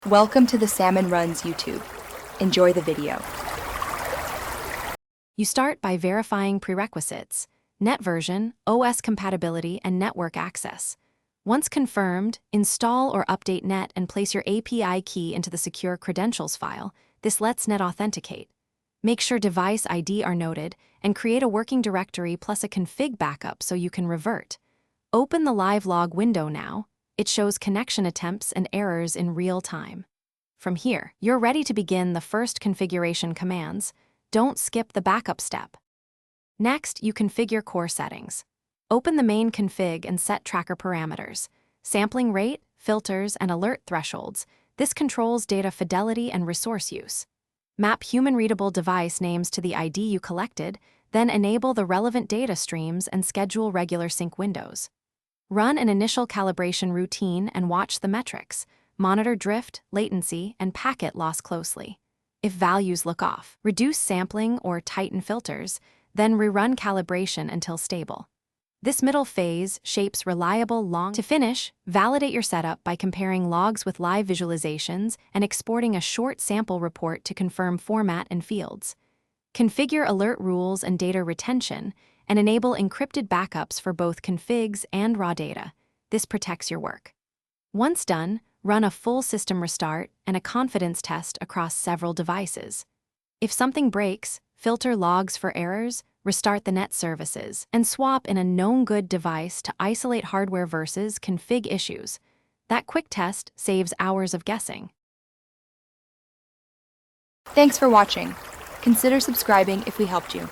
Welcome to the Salmon Runs YouTube. Enjoy the video. You start by verifying prerequisites: net version, OS compatibility, and network access. Once confirmed, install or update Net and place your API key into the secure credentials file. This lets Net authenticate. Make sure device ID are noted and create a working directory plus a config backup so you can revert. Open the live log window now. It shows connection attempts and errors in real time. From here, you're ready to begin the first configuration commands. Don't skip the backup step. Next, you configure core settings. Open the main config and set tracker parameters: sampling rate, filters, and alert thresholds. This controls data fidelity and resource use. Map human-readable device names to the ID you collected, then enable the relevant data streams and schedule regular sync windows. Run an initial calibration routine and watch the metrics. Monitor drift, latency, and packet loss closely. If values look off, reduce sampling or tighten filters, then rerun calibration until stable. This middle phase shapes reliable long. To finish, validate your setup by comparing logs with live visualizations and exporting a short sample report to confirm format and fields. Configure alert rules and data retention, and enable encrypted backups for both configs and raw data. This protects your work. Once done, run a full system restart and a confidence test across several devices. If something breaks, filter logs for errors, restart the Net services, and swap in a known good device to isolate hardware versus config issues. That quick test saves hours of guessing. Thanks for watching. Consider subscribing if we helped you.